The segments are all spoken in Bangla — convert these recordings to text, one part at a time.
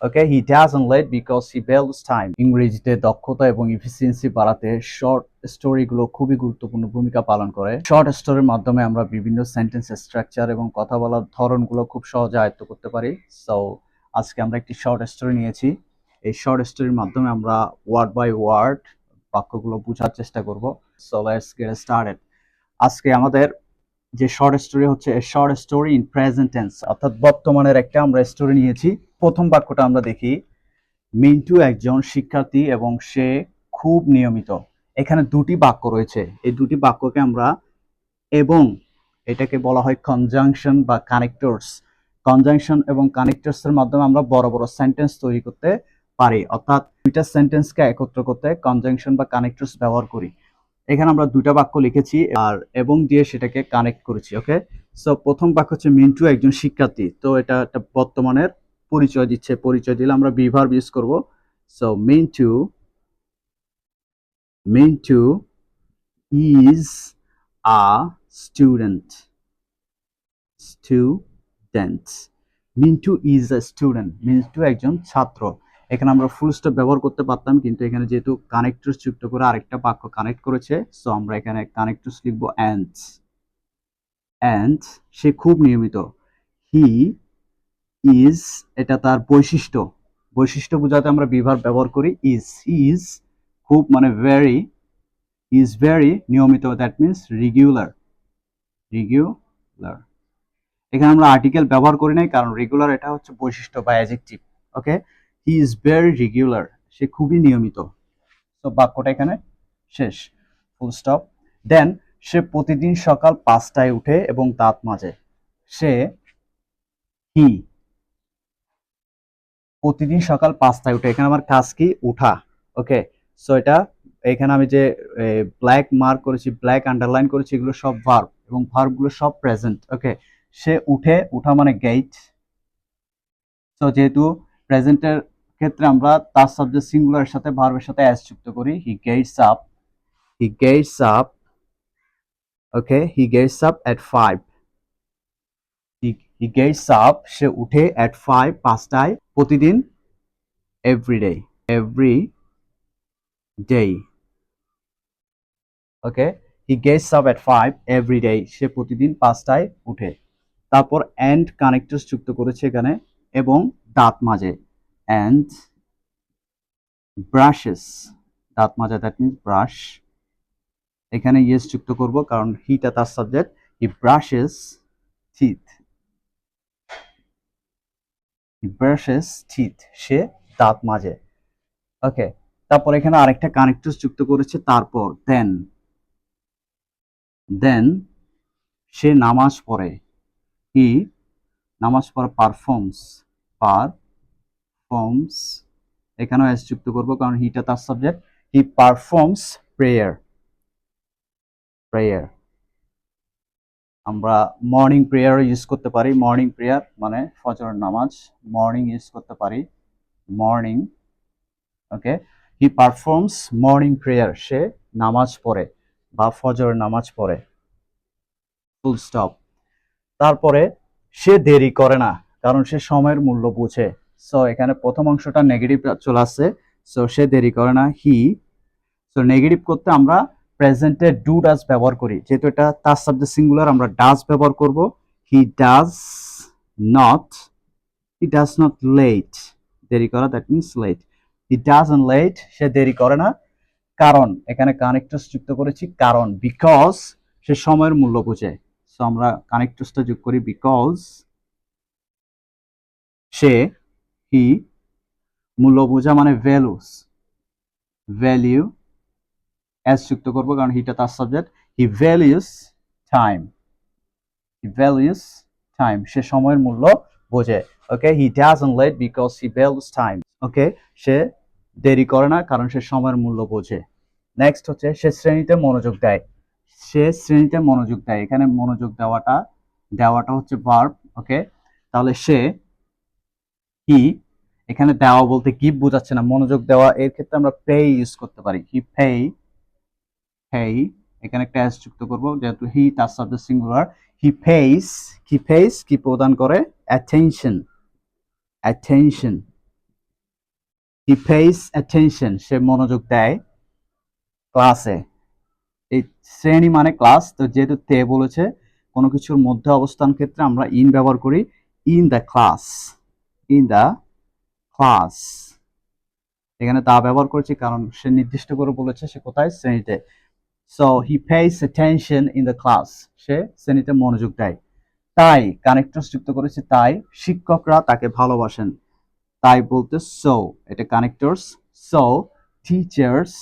Okay, he doesn't late because he values time. ইংরেজিতে দক্ষতা এবং এফিসিয়েন্সি বাড়াতে শর্ট স্টোরিগুলো খুবই গুরুত্বপূর্ণ ভূমিকা পালন করে। শর্ট স্টোরির মাধ্যমে আমরা বিভিন্ন সেন্টেন্স স্ট্রাকচার এবং কথা বলার ধরনগুলো খুব সহজে আয়ত্ত করতে পারি। সো আজকে আমরা একটি শর্ট স্টোরি নিয়েছি। এই শর্ট স্টোরির মাধ্যমে আমরা ওয়ার্ড বাই ওয়ার্ড বাক্যগুলো বোঝার চেষ্টা করব। So let's get started. আজকে আমাদের যে শর্ট স্টোরি হচ্ছে short story in present tense, অর্থাৎ বর্তমানের একটা আমরা স্টোরি নিয়েছি। প্রথম বাক্যটা আমরা দেখি, মিন্টু একজন শিক্ষার্থী এবং সে খুব নিয়মিত। এখানে দুটি বাক্য রয়েছে, এই দুটি বাক্যকে আমরা এবং এটাকে বলা হয় কনজাংশন বা কানেক্টরস। কনজাংশন এবং কানেক্টরস এর মাধ্যমে আমরা বড় বড় সেন্টেন্স তৈরি করতে পারি, অর্থাৎ দুইটা সেন্টেন্সকে একত্র করতে কনজাংশন বা কানেক্টরস ব্যবহার করি। এখানে আমরা দুইটা বাক্য লিখেছি আর এবং দিয়ে সেটাকে কানেক্ট করেছি। ওকে, সো প্রথম বাক্য হচ্ছে মিন্টু একজন শিক্ষার্থী, তো এটা একটা বর্তমানের পরিচয় দিচ্ছে। পরিচয় দিলে আমরা বি ভার্ব ইউজ করব। So Mintu is a student. Student Mintu is a student, Mintu একজন ছাত্র। এখানে আমরা ফুল স্টপ ব্যবহার করতে পারতাম, কিন্তু এখানে যেহেতু কানেক্টরস যুক্ত করে আরেকটা বাক্য কানেক্ট করেছে, সো আমরা এখানে কানেক্টরস লিখবো অ্যান্ড। অ্যান্ড সে খুব নিয়মিত। হি ইজ, এটা তার বৈশিষ্ট্য। বৈশিষ্ট্য বোঝাতে আমরা বিভার ব্যবহার করি ইজ। হি ইজ খুব মানে ভেরি, ইজ ভেরি নিয়মিত, দ্যাট মিনস রেগুলার। রেগুলার, এখানে আমরা আর্টিকেল ব্যবহার করি নাই, কারণ রেগুলার এটা হচ্ছে বৈশিষ্ট্য বা adjective. Okay, he is very regular, সে খুবই নিয়মিত। তো বাক্যটা এখানে শেষ, ফুল স্টপ। দেন সে প্রতিদিন সকাল 5টায় উঠে এবং দাঁত মাজে। সে হি প্রতিদিন সকাল 5টায় উঠে, এখানে আমার কাজ কি? উঠা। ওকে, সো এটা এখানে আমি যে ব্ল্যাক মার্ক করেছি, ব্ল্যাক আন্ডারলাইন করেছি, এগুলো সব ভার্ব এবং ভার্বগুলো সব প্রেজেন্ট। ওকে, সে উঠে, উঠা মানে গেট। সো যেহেতু প্রেজেন্টের ক্ষেত্রে আমরা তার সাবজেক্ট সিঙ্গুলারের সাথে ভার্বের সাথে অ্যাস যুক্ত করি। He gets up, he gets up. Okay, he gets up at 5। He gets up, সে উঠে এট 5, 5টায় প্রতিদিন। Everyday, every day. Okay, he gets up at 5 every day, সে প্রতিদিন 5টায় উঠে। তারপর অ্যান্ড কানেক্টরস যুক্ত করেছে এখানে, এবং দাঁত মাজে। অ্যান্ড ব্রাশেস, দাঁত মাজা, দ্যাট মিনস ব্রাশ। এখানে ইয়েস যুক্ত করব কারণ হিটা তার subject. He brushes teeth, he brushes teeth, সে দাঁত মাজে। ওকে, তারপর এখানে আরেকটা কানেক্টরস যুক্ত করেছে, তারপর দেন। দেন সে নামাজ পড়ে। হি নামাজ পড়ে পারফর্মস, পারফর্মস। এখানেও এস যুক্ত করব কারণ হিটা তার সাবজেক্ট। হি পারফর্মস প্রেয়ার, প্রেয়ার। আমরা মর্নিং প্রেয়ার ইউজ করতে পারি, মর্নিং প্রেয়ার মানে ফজরের নামাজ, মর্নিং ইউজ করতে পারি, মর্নিং। ওকে, হি পারফর্মস মর্নিং প্রেয়ার, সে নামাজ পড়ে বা ফজরের নামাজ পড়ে, ফুল স্টপ। তারপরে সে দেরি করে না, কারণ সে সময়ের মূল্য বুঝে। সো এখানে প্রথম অংশটা নেগেটিভ চলে আসছে। সো সে দেরি করে না, হি। সো নেগেটিভ করতে আমরা প্রেজেন্টে ডু ডাজ ব্যবহার করি, যেহেতু এটা তার সাবজেক্ট সিঙ্গুলার, আমরা ডাজ ব্যবহার করব। He does not, he does not late, দেরি করা, that means late. He doesn't late, সে দেরি করে না। কারণ এখানে কানেক্টরস যুক্ত করেছি, কারণ বিকজ সে সময়ের মূল্য বোঝে। সো আমরা কানেক্টরসটা যোগ করি, বিকজ সে, হি, মূল্য বোঝা মানে ভ্যালুস, ভ্যালিউ, এস যুক্ত করবো কারণ হিটা তার subject. He values time, he values time, সে সময়ের মূল্য বোঝে। Okay, he doesn't late because he values time. Okay, সে দেরি করে না কারণ সে সময়ের মূল্য বোঝে। নেক্সট হচ্ছে সে শ্রেণীতে মনোযোগ দেয়। সে শ্রেণীতে মনোযোগ দেয়, এখানে মনোযোগ দেওয়াটা, দেওয়াটা হচ্ছে ভার্ব। ওকে, তাহলে সে, হি, এখানে দেওয়া বলতে গিভ বোঝাচ্ছে না, মনোযোগ দেওয়া এর ক্ষেত্রে আমরা পে ইউজ করতে পারি। হি পে, হেই, এখানে একটা এস যুক্ত করব যেহেতু হি তার সাবজেক্ট সিঙ্গুলার। হি পেইস, কি পেইস কি প্রদান করে, অ্যাটেনশন, অ্যাটেনশন। হি পেইজ অ্যাটেনশন, সে মনোযোগ দেয় ক্লাসে। এই শ্রেণী মানে ক্লাস, তো যেহেতু তে বলেছে কোনো কিছুর মধ্যে অবস্থান ক্ষেত্রে আমরা ইন ব্যবহার করি। In the class, in the class, এখানে তা ব্যবহার করেছি কারণ সে নির্দিষ্ট করে বলেছে সে কোথায়, শ্রেণীতে। So he pays attention in the class, সে শ্রেণীতে মনোযোগ দেয়। তাই কানেক্টরস যুক্ত করেছে, তাই শিক্ষকরা তাকে ভালোবাসেন। তাই বলতে সো, এটা কানেক্টরস। সো টিচার্স,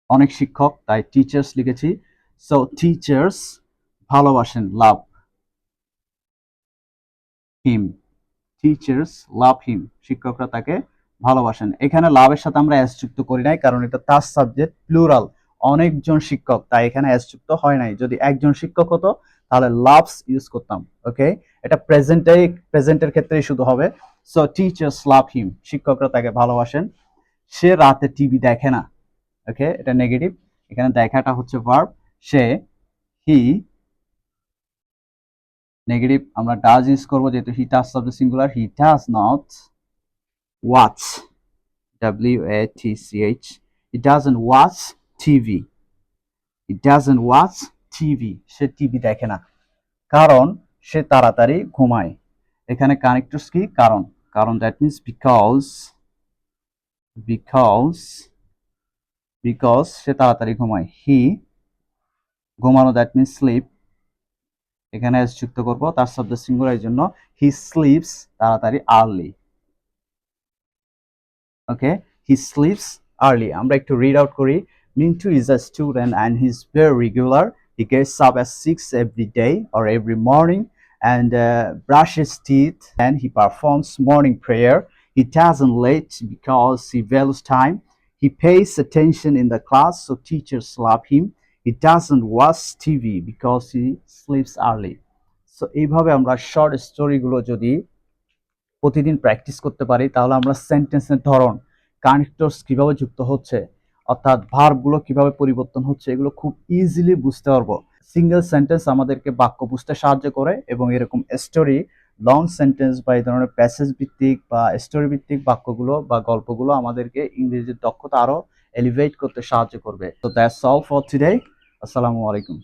অনেক শিক্ষক, তাই টিচার্স লিখেছি। সো টিচার্স ভালোবাসেন, লাভ হিম, টিচার্স লাভ হিম, শিক্ষকরা তাকে ভালোবাসেন। এখানে লাভের সাথে আমরা এস যুক্ত করি নাই কারণ এটা তার সাবজেক্ট প্লুরাল, অনেকজন শিক্ষক, তাই এখানে এস যুক্ত হয় নাই। যদি একজন শিক্ষক হতো তাহলে লাভস ইউজ করতাম। ওকে, এটা প্রেজেন্টের ক্ষেত্রেই শুধু হবে। সো টিচার্স লাভ হিম, শিক্ষকরা তাকে ভালোবাসেন। সে রাতে টিভি দেখে না। ওকে, এটা নেগেটিভ, এখানে দেখাটা হচ্ছে ভার্ব। সে, হি, নেগেটিভ আমরা ডাজ ইউজ করবো যেহেতু হি টাচ subject singular. He does not watch, WATCH, he doesn't watch TV, he doesn't watch TV, সে টিভি দেখে না কারণ সে তাড়াতাড়ি ঘুমায়। এখানে কানেক্টরস কি, কারণ, কারণ that means because, because, because সে তাড়াতাড়ি ঘুমায়। হি, ঘুমানো দ্যাট মিন্স স্লিপ, এখানে এস যুক্ত করব তার সাবজেক্ট সিঙ্গুলার, এর জন্য হি স্লিপস, তাড়াতাড়ি, early. Okay, he sleeps early. আমরা একটু রিড আউট করি। Mintu is a student and he's very regular. He gets up at 6 every day or every morning and brushes teeth, and he performs morning prayer. He doesn't late because he values time. He pays attention in the class so teachers love him. He doesn't watch TV because he sleeps early. So এইভাবে আমরা শর্ট স্টোরিগুলো যদি প্রতিদিন প্র্যাকটিস করতে পারি তাহলে আমরা সেন্টেন্সের ধরন, কানেক্টরস কিভাবে যুক্ত হচ্ছে, অর্থাৎ ভার্বগুলো কিভাবে পরিবর্তন হচ্ছে, এগুলো খুব ইজিলি বুঝতে পারবো। সিঙ্গেল সেন্টেন্স আমাদেরকে বাক্য বুঝতে সাহায্য করে এবং এরকম স্টোরি, লং সেন্টেন্স বা এই ধরনের প্যাসেজ ভিত্তিক বা স্টোরি ভিত্তিক বাক্যগুলো বা গল্পগুলো আমাদেরকে ইংরেজির দক্ষতা আরো এলিভেট করতে সাহায্য করবে। তো দ্যাটস অল ফর টুডে। আসসালামু আলাইকুম।